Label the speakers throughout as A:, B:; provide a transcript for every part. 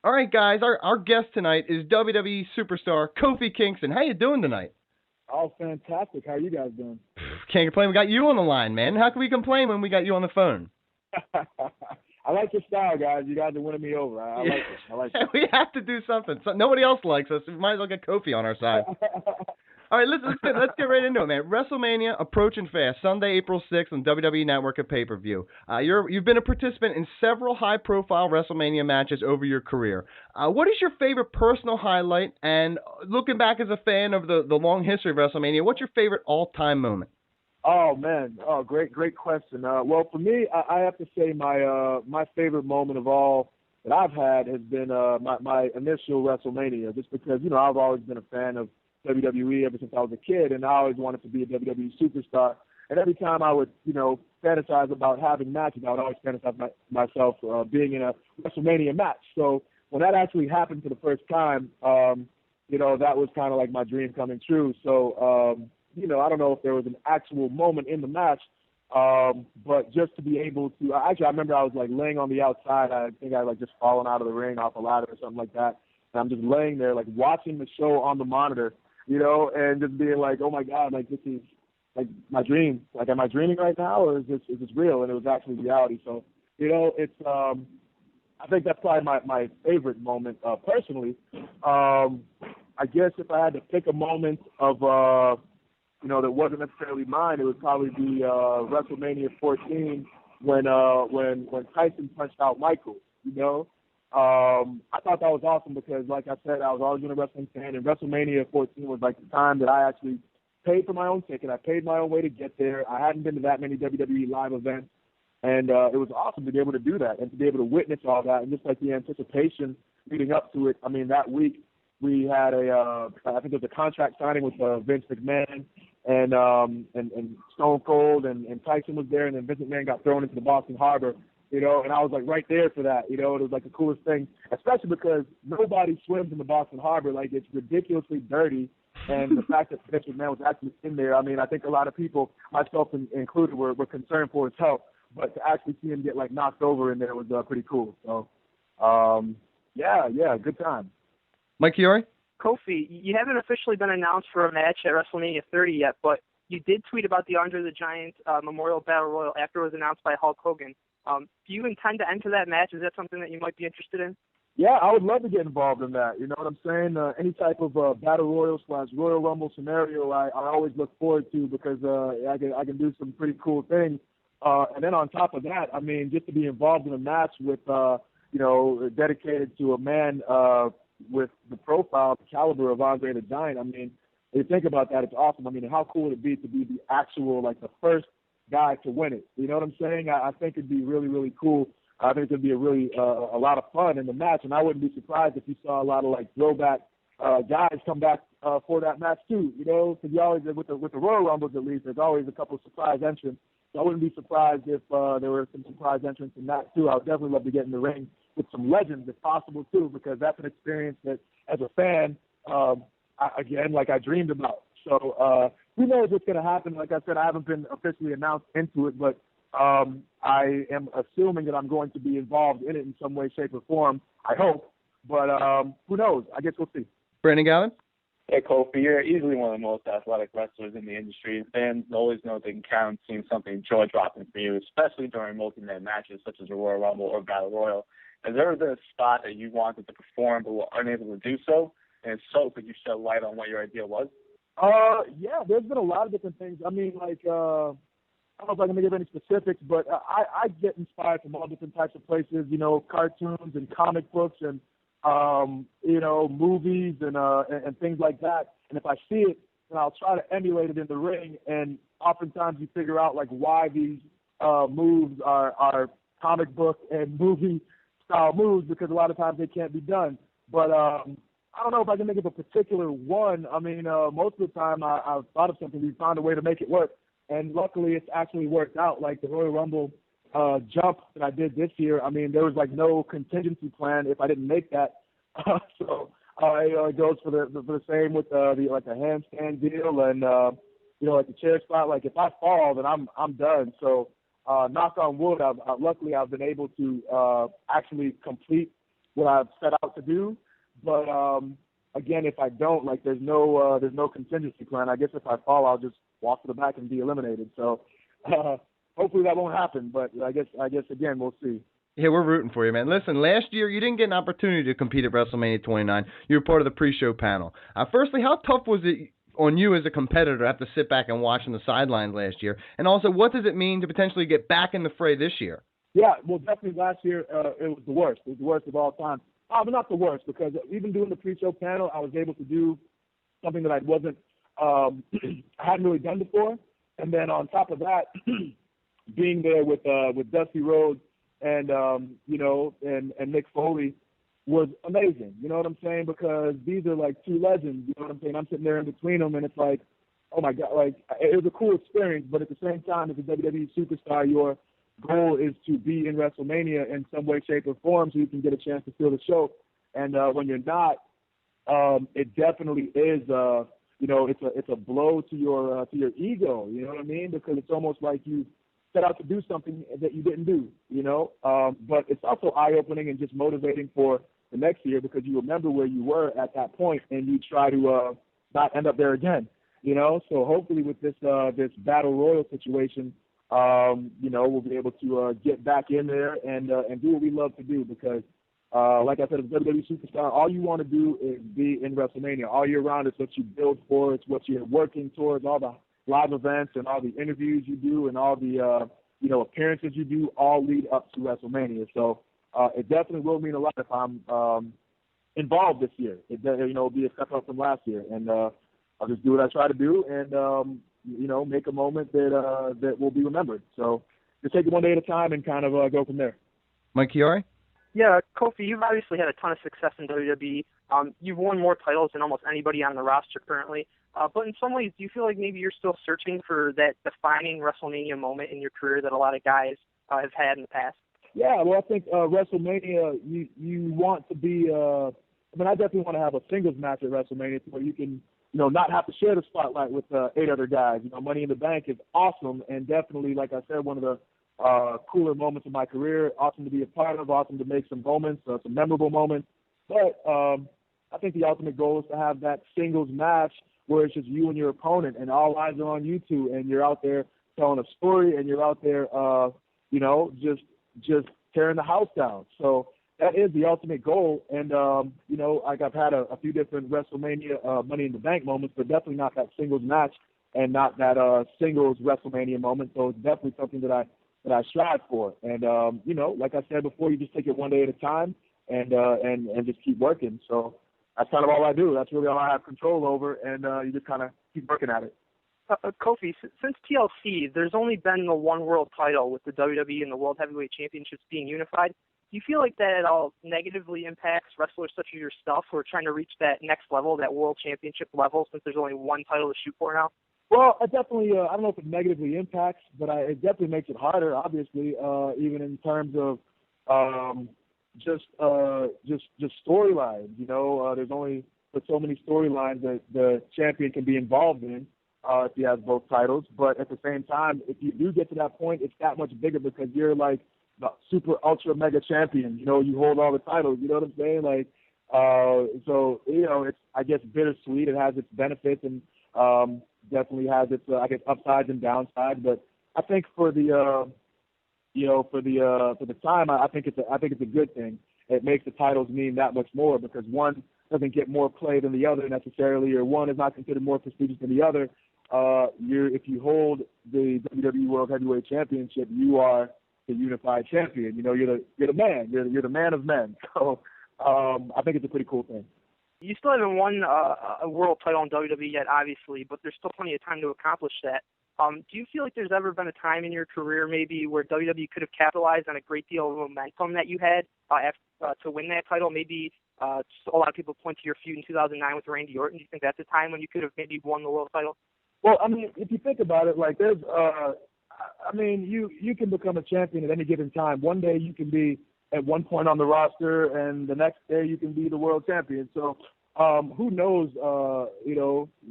A: All right, guys, our guest tonight is WWE superstar Kofi Kingston. How you doing tonight?
B: Oh, fantastic. How are you guys doing?
A: Can't complain. We got you on the line, man. How can we complain when we got you on the phone?
B: I like your style, guys. You guys are winning me over. I like it. I like it.
A: We have to do something. So, nobody else likes us. We might as well get Kofi on our side. All right, let's get right into it, man. WrestleMania approaching fast. Sunday, April 6th on WWE Network at pay-per-view. You've been a participant in several high-profile WrestleMania matches over your career. What is your favorite personal highlight? And looking back as a fan of the long history of WrestleMania, what's your favorite all-time moment?
B: Oh man, great question. Well, for me, I have to say my favorite moment of all that I've had has been my initial WrestleMania, just because I've always been a fan of WWE ever since I was a kid, and I always wanted to be a WWE superstar. And every time I would fantasize about having matches, I would always fantasize myself being in a WrestleMania match. So when that actually happened for the first time, that was kind of like my dream coming true. So I don't know if there was an actual moment in the match, but just to be able to, I remember I was like laying on the outside. I think I like just fallen out of the ring off a ladder or something like that. And I'm just laying there like watching the show on the monitor, and just being like, oh my God, like this is like my dream. Like, am I dreaming right now, or is this real? And it was actually reality. So, it's, I think that's probably my favorite moment, personally. I guess if I had to pick a moment of, that wasn't necessarily mine, it would probably be WrestleMania 14 when Tyson punched out Michael. I thought that was awesome because, like I said, I was always been a wrestling fan, and WrestleMania 14 was like the time that I actually paid for my own ticket. I paid my own way to get there. I hadn't been to that many WWE live events, and it was awesome to be able to do that and to be able to witness all that, and just like the anticipation leading up to it. I mean, that week we had I think it was a contract signing with Vince McMahon and Stone Cold and Tyson was there, and then Vince McMahon got thrown into the Boston Harbor. And I was like right there for that. It was like the coolest thing, especially because nobody swims in the Boston Harbor. Like, it's ridiculously dirty. And the fact that Vince McMahon was actually in there, I mean, I think a lot of people, myself included, were concerned for his health. But to actually see him get like knocked over in there was pretty cool. So, yeah, good time.
A: Mike Chiori?
C: Kofi, you haven't officially been announced for a match at WrestleMania 30 yet, but you did tweet about the Andre the Giant Memorial Battle Royal after it was announced by Hulk Hogan. Do you intend to enter that match? Is that something that you might be interested in?
B: Yeah, I would love to get involved in that. You know what I'm saying? Any type of Battle Royal / Royal Rumble scenario, I always look forward to because I can do some pretty cool things. And then on top of that, I mean, just to be involved in a match with, dedicated to a man with the profile, the caliber of Andre the Giant. I mean, if you think about that, it's awesome. I mean, how cool would it be to be the actual, like, the first guy to win it? You know what I'm saying? I think it'd be really, really cool. I think it'd be a really a lot of fun in the match, and I wouldn't be surprised if you saw a lot of like throwback guys come back for that match too. Because you always with the Royal Rumbles at least, there's always a couple of surprise entrants. So I wouldn't be surprised if there were some surprise entrants in that too. I would definitely love to get in the ring with some legends if possible too, because that's an experience that as a fan, I dreamed about. So who knows what's going to happen? Like I said, I haven't been officially announced into it, but I am assuming that I'm going to be involved in it in some way, shape, or form. I hope. But who knows? I guess we'll see.
A: Brandon Gavin?
D: Hey, Kofi, you're easily one of the most athletic wrestlers in the industry. Fans always know they can count on seeing something jaw-dropping for you, especially during multi-man matches such as a Royal Rumble or Battle Royal. Has there ever been a spot that you wanted to perform but were unable to do so? And if so, could you shed light on what your idea was?
B: Yeah, there's been a lot of different things. I mean, like, I don't know if I can give any specifics, but I get inspired from all different types of places, cartoons and comic books and, movies and things like that. And if I see it, then I'll try to emulate it in the ring. And oftentimes you figure out, like, why these moves are comic book and movie-style moves, because a lot of times they can't be done. But I don't know if I can think of a particular one. I mean, most of the time I've thought of something, we found a way to make it work. And luckily it's actually worked out. Like the Royal Rumble jump that I did this year, I mean, there was like no contingency plan if I didn't make that. So it goes for the same with the handstand deal and, like the chair spot. Like if I fall, then I'm done. So knock on wood, luckily I've been able to actually complete what I've set out to do. But again, if I don't, like, there's no contingency plan. I guess if I fall, I'll just walk to the back and be eliminated. So hopefully that won't happen. But I guess again, we'll see.
A: Yeah, we're rooting for you, man. Listen, last year you didn't get an opportunity to compete at WrestleMania 29. You were part of the pre-show panel. Firstly, how tough was it on you as a competitor to have to sit back and watch on the sidelines last year? And also, what does it mean to potentially get back in the fray this year?
B: Yeah, well, definitely last year it was the worst. It was the worst of all time. But not the worst, because even doing the pre-show panel, I was able to do something that I wasn't, I hadn't really done before. And then on top of that, being there with Dusty Rhodes and and Mick Foley was amazing. You know what I'm saying? Because these are like two legends. You know what I'm saying? I'm sitting there in between them, and it's like, oh my God, like, it was a cool experience. But at the same time, as a WWE superstar, your goal is to be in WrestleMania in some way, shape, or form, so you can get a chance to fill the show. And when you're not, it definitely is. It's a blow to your ego. You know what I mean? Because it's almost like you set out to do something that you didn't do. But it's also eye-opening and just motivating for the next year, because you remember where you were at that point and you try to not end up there again. So hopefully with this battle royal situation, we'll be able to get back in there and do what we love to do, because like I said, as a WWE superstar, all you want to do is be in WrestleMania all year round. It's what you build for. It's what you're working towards. All the live events and all the interviews you do and all the appearances you do all lead up to WrestleMania. So it definitely will mean a lot if I'm involved this year. It'll be a step up from last year, and I'll just do what I try to do and make a moment that will be remembered. So just take it one day at a time and kind of go from there.
A: Mike Chiari?
C: Yeah, Kofi, you've obviously had a ton of success in WWE. You've won more titles than almost anybody on the roster currently. But in some ways, do you feel like maybe you're still searching for that defining WrestleMania moment in your career that a lot of guys have had in the past?
B: Yeah, well, I think WrestleMania, you want to be I definitely want to have a singles match at WrestleMania where you can, not have to share the spotlight with 8 other guys. Money in the Bank is awesome, and definitely, like I said, one of the cooler moments of my career. Awesome to be a part of, awesome to make some moments, some memorable moments. But I think the ultimate goal is to have that singles match where it's just you and your opponent, and all eyes are on you two, and you're out there telling a story, and you're out there, just tearing the house down. So that is the ultimate goal. And, like I've had a few different WrestleMania Money in the Bank moments, but definitely not that singles match and not that singles WrestleMania moment. So it's definitely something that I strive for. And, like I said before, you just take it one day at a time and just keep working. So that's kind of all I do. That's really all I have control over, and you just kind of keep working at it.
C: Kofi, since TLC, there's only been the one world title with the WWE and the World Heavyweight Championships being unified. Do you feel like that at all negatively impacts wrestlers such as yourself who are trying to reach that next level, that world championship level, since there's only one title to shoot for now?
B: Well, it definitely, I don't know if it negatively impacts, but it definitely makes it harder, obviously, even in terms of just storylines. There's only so many storylines that the champion can be involved in if he has both titles. But at the same time, if you do get to that point, it's that much bigger because you're like the super ultra mega champion. You hold all the titles. You know what I'm saying? Like, so it's, I guess, bittersweet. It has its benefits and definitely has its upsides and downsides. But I think for the time, I think it's a good thing. It makes the titles mean that much more because one doesn't get more play than the other necessarily, or one is not considered more prestigious than the other. If you hold the WWE World Heavyweight Championship, you are the unified champion. You're the man. You're the man of men. So I think it's a pretty cool thing.
C: You still haven't won a world title in WWE yet, obviously, but there's still plenty of time to accomplish that. Do you feel like there's ever been a time in your career maybe where WWE could have capitalized on a great deal of momentum that you had to win that title? Maybe a lot of people point to your feud in 2009 with Randy Orton. Do you think that's a time when you could have maybe won the world title?
B: Well, I mean, if you think about it, like there's, you can become a champion at any given time. One day you can be at one point on the roster, and the next day you can be the world champion. So who knows,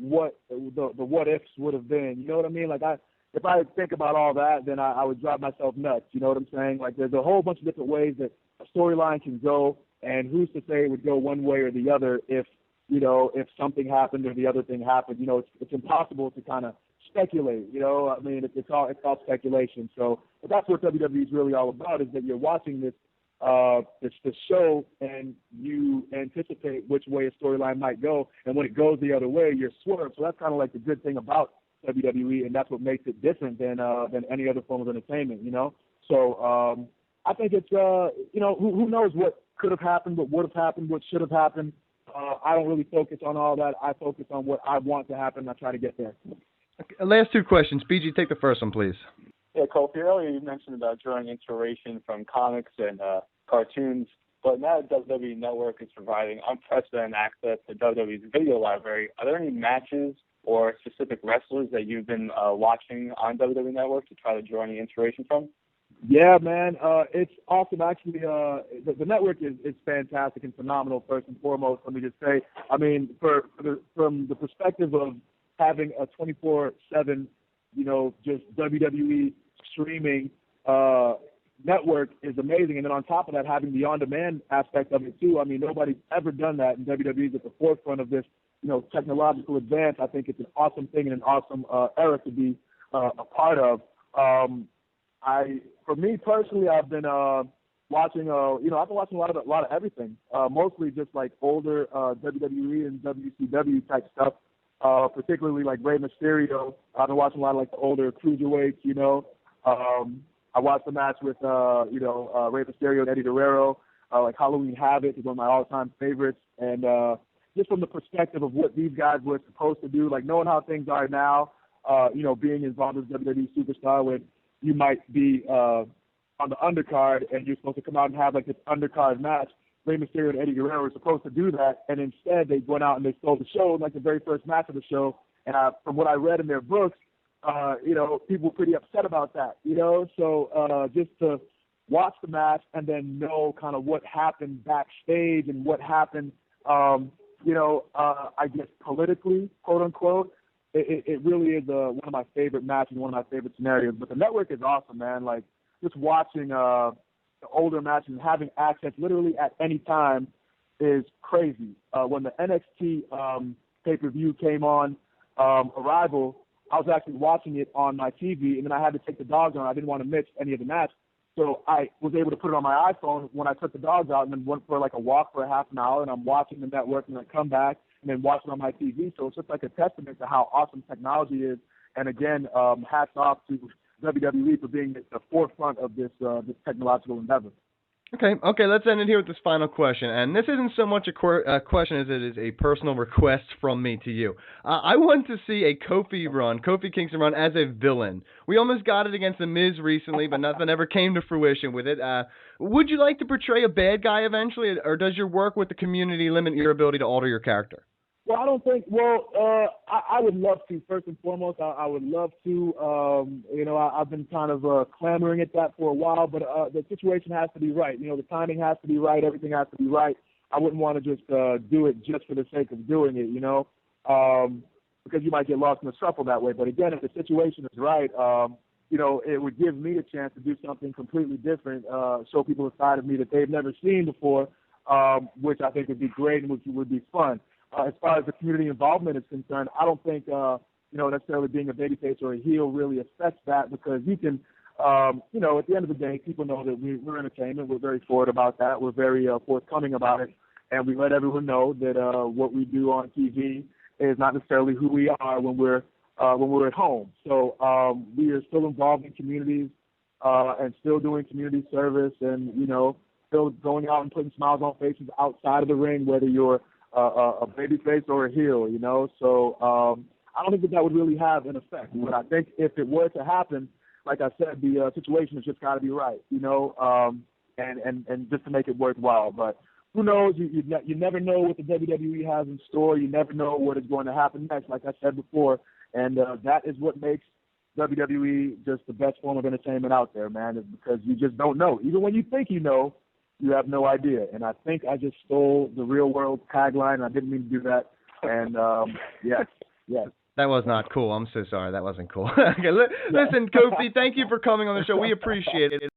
B: what the what ifs would have been. You know what I mean? Like if I think about all that, then I would drive myself nuts. You know what I'm saying? Like there's a whole bunch of different ways that a storyline can go, and who's to say it would go one way or the other if something happened or the other thing happened. It's impossible to kind of speculate. I mean, it's all speculation. So, but that's what WWE is really all about, is that you're watching this show and you anticipate which way a storyline might go, and when it goes the other way, you're swerved. So that's kind of like the good thing about WWE, and that's what makes it different than any other form of entertainment. So I think it's who knows what could have happened, what would have happened, what should have happened. I don't really focus on all that. I focus on what I want to happen, and I try to get there.
A: Okay, last two questions. BG, take the first one, please.
D: Yeah, Kofi, earlier you mentioned about drawing inspiration from comics and cartoons, but now WWE Network is providing unprecedented access to WWE's video library. Are there any matches or specific wrestlers that you've been watching on WWE Network to try to draw any inspiration from?
B: Yeah, man, it's awesome. Actually, the network is fantastic and phenomenal. First and foremost, let me just say, I mean, from the perspective of having a 24/7, just WWE streaming network is amazing. And then on top of that, having the on-demand aspect of it too. I mean, nobody's ever done that, and WWE is at the forefront of this, technological advance. I think it's an awesome thing and an awesome era to be a part of. For me personally, I've been watching. I've been watching a lot of everything. Mostly just like older WWE and WCW type stuff. Particularly like Rey Mysterio. I've been watching a lot of like the older cruiserweights. I watched the match with Rey Mysterio and Eddie Guerrero. Like Halloween Havoc is one of my all-time favorites. And just from the perspective of what these guys were supposed to do, like knowing how things are now, being involved as a WWE superstar, when you might be on the undercard and you're supposed to come out and have like this undercard match. Rey Mysterio and Eddie Guerrero were supposed to do that, and instead they went out and they stole the show, like the very first match of the show. And from what I read in their books, people were pretty upset about that, So just to watch the match and then know kind of what happened backstage and what happened, I guess politically, quote unquote, it really is one of my favorite matches, one of my favorite scenarios. But the network is awesome, man. Like just watching the older matches and having access literally at any time is crazy. When the NXT pay-per-view came on Arrival, I was actually watching it on my TV, and then I had to take the dogs on. I didn't want to miss any of the match. So I was able to put it on my iPhone when I took the dogs out and then went for like a walk for a half an hour, and I'm watching the network, and I come back and then watch it on my TV. So it's just like a testament to how awesome technology is. And again, hats off to WWE for being at the forefront of this technological endeavor.
A: Okay, let's end it here with this final question. And this isn't so much a question as it is a personal request from me to you. I want to see a Kofi Kingston run as a villain. We almost got it against The Miz recently, but nothing ever came to fruition with it. Would you like to portray a bad guy eventually, or does your work with the community limit your ability to alter your character?
B: Well, I don't think. Well, I would love to. First and foremost, I would love to. I've been kind of clamoring at that for a while, but the situation has to be right. The timing has to be right. Everything has to be right. I wouldn't want to just do it just for the sake of doing it. Because you might get lost in the shuffle that way. But again, if the situation is right, it would give me a chance to do something completely different, show people a side of me that they've never seen before, which I think would be great and which would be fun. As far as the community involvement is concerned, I don't think, necessarily being a babyface or a heel really affects that, because you can, at the end of the day, people know that we're entertainment. We're very forward about that. We're very forthcoming about it. And we let everyone know that what we do on TV is not necessarily who we are when we're at home. So we are still involved in communities and still doing community service and, still going out and putting smiles on faces outside of the ring, whether you're a babyface or a heel, So I don't think that would really have an effect. But I think if it were to happen, like I said, the situation has just got to be right, and just to make it worthwhile. But who knows? You never know what the WWE has in store. You never know what is going to happen next, like I said before. And that is what makes WWE just the best form of entertainment out there, man, is because you just don't know. Even when you think you know, you have no idea. And I think I just stole the Real World tagline, and I didn't mean to do that. And, yes.
A: That was not cool. I'm so sorry. That wasn't cool. Okay, listen, Kofi, thank you for coming on the show. We appreciate it.